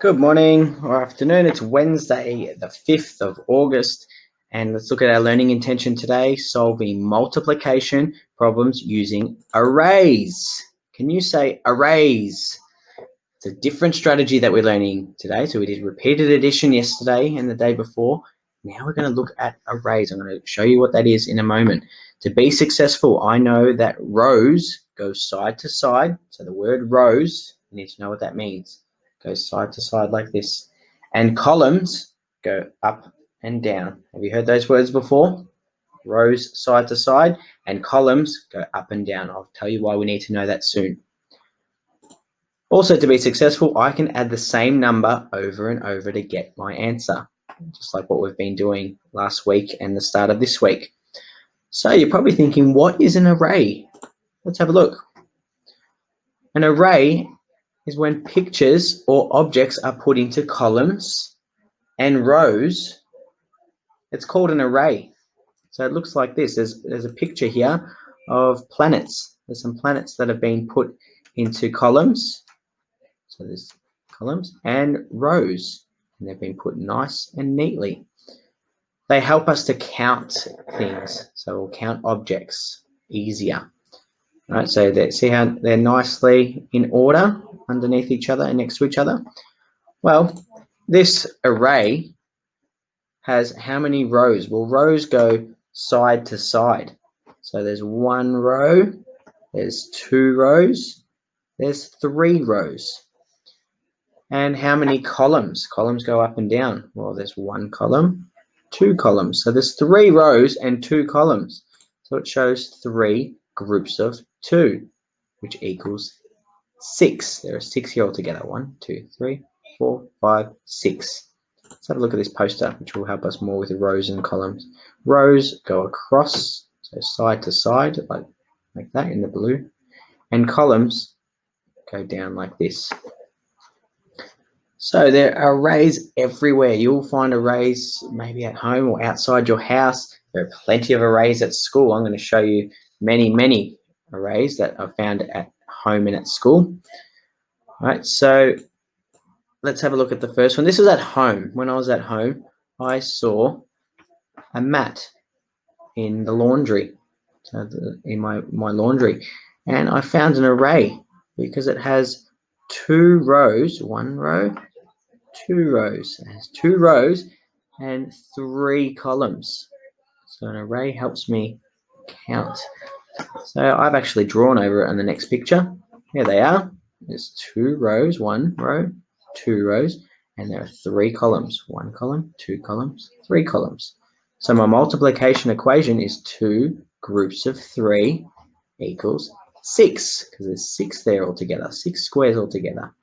Good morning or afternoon. It's Wednesday, the 5th of August, and let's look at our learning intention today, solving multiplication problems using arrays. Can you say arrays? It's a different strategy that we're learning today. So we did repeated addition yesterday and the day before. Now we're going to look at arrays. I'm going to show you what that is in a moment. To be successful, I know that rows go side to side. So the word rows, you need to know what that means. Goes side to side like this. And columns go up and down. Have you heard those words before? Rows side to side and columns go up and down. I'll tell you why we need to know that soon. Also, to be successful, I can add the same number over and over to get my answer, just like what we've been doing last week and the start of this week. So you're probably thinking, what is an array? Let's have a look. An array is when pictures or objects are put into columns and rows. It's called an array. So it looks like this. There's a picture here of planets. There's some planets that have been put into columns. So there's columns and rows, and they've been put nice and neatly. They help us to count things. So we'll count objects easier. Right, so see how they're nicely in order underneath each other and next to each other? Well, this array has how many rows? Well, rows go side to side. So there's one row, there's two rows, there's three rows. And how many columns? Columns go up and down. Well, there's one column, two columns. So there's three rows and two columns. So it shows three groups of two, which equals 6. There are 6 here altogether. 1, 2, 3, 4, 5, 6. Let's have a look at this poster, which will help us more with the rows and columns. Rows go across, so side to side, like that in the blue. And columns go down like this. So there are arrays everywhere. You'll find arrays maybe at home or outside your house. There are plenty of arrays at school. I'm going to show you many arrays that I've found at home and at school. All right, so let's have a look at the first one. This was at home. When I was at home, I saw a mat in the laundry, in my laundry, and I found an array because it has two rows, one row, two rows. It has two rows and three columns. So an array helps me count. So I've actually drawn over it on the next picture. Here they are. There's two rows, one row, two rows, and there are three columns. One column, two columns, three columns. So my multiplication equation is 2 groups of 3 equals 6, because there's 6 there altogether, 6 squares altogether.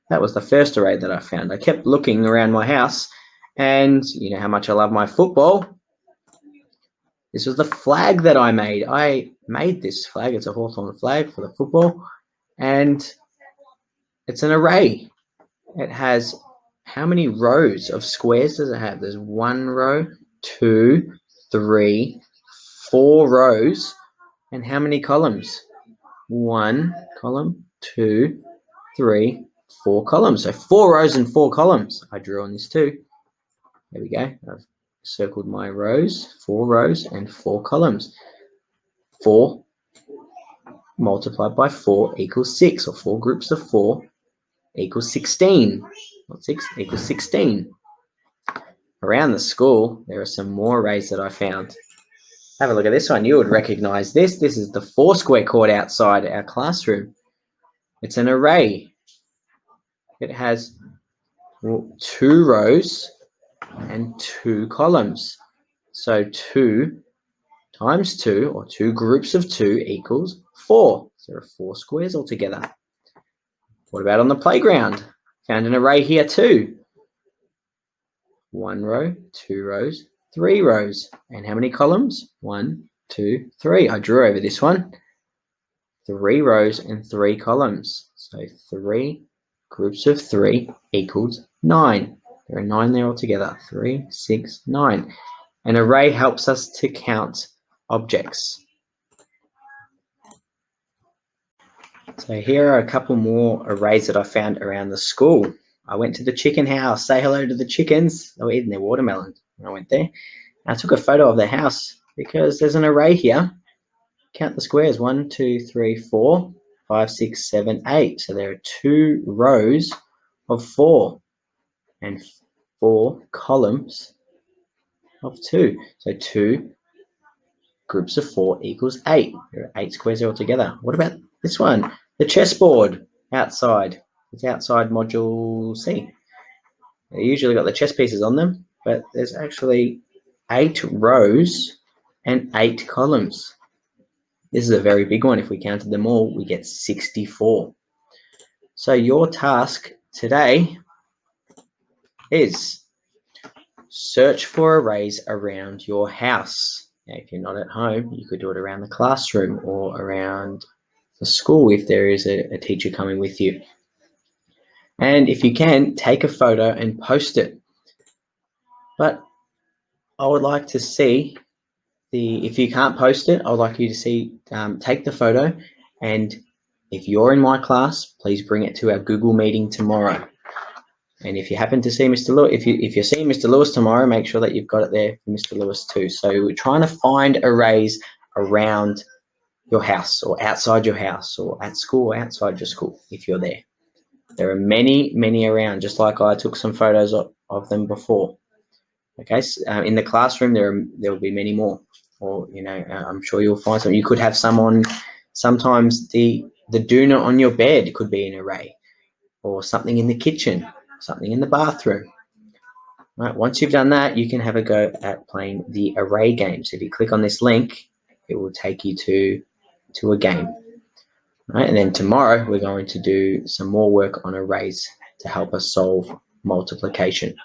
That was the first array that I found. I kept looking around my house, and you know how much I love my football. This was the flag that I made. I made this flag. It's a Hawthorn flag for the football, and it's an array. It has how many rows of squares does it have? There's one row, 2, 3, 4 rows, and how many columns? 1 column, 2, 3, 4 columns. So 4 rows and 4 columns. I drew on this too. There we go. I've circled my rows, 4 rows and 4 columns. 4 multiplied by 4 equals 6, or 4 groups of 4 equals 16. Not 6 equals 16. Around the school, there are some more arrays that I found. Have a look at this one. You would recognize this. This is the Foursquare court outside our classroom. It's an array. It has 2 rows and 2 columns. So 2 times 2, or 2 groups of 2, equals 4. So there are 4 squares altogether. What about on the playground? Found an array here too. 1 row, 2 rows, 3 rows. And how many columns? 1, 2, 3. I drew over this one. 3 rows and 3 columns. So 3 groups of 3 equals 9. There are 9 there altogether. 3, 6, 9. An array helps us to count objects. So here are a couple more arrays that I found around the school. I went to the chicken house. Say hello to the chickens. They were eating their watermelon when I went there. I took a photo of their house because there's an array here. Count the squares. 1, 2, 3, 4, 5, 6, 7, 8. So there are 2 rows of 4 and 4 columns of 2. So 2 groups of 4 equals 8. There are 8 squares altogether. What about this one? The chessboard outside. It's outside module C. They usually got the chess pieces on them, but there's actually 8 rows and 8 columns. This is a very big one. If we counted them all, we get 64. So your task today is search for arrays around your house. Now, if you're not at home, you could do it around the classroom or around the school if there is a teacher coming with you. And if you can, take a photo and post it. But I would like to see if you can't post it, I would like you to see, take the photo, and if you're in my class, please bring it to our Google meeting tomorrow. And if you happen to see Mr. Lewis, if you're seeing Mr. Lewis tomorrow, make sure that you've got it there for Mr. Lewis too. So we're trying to find arrays around your house or outside your house or at school or outside your school if you're there. There are many, many around, just like I took some photos of them before. Okay, so, in the classroom there will be many more, or I'm sure you'll find some. You could have some on. Sometimes the doona on your bed could be an array, or something in the kitchen, something in the bathroom. Right. Once you've done that, you can have a go at playing the array game. So if you click on this link, it will take you to a game. Right, and then tomorrow we're going to do some more work on arrays to help us solve multiplication.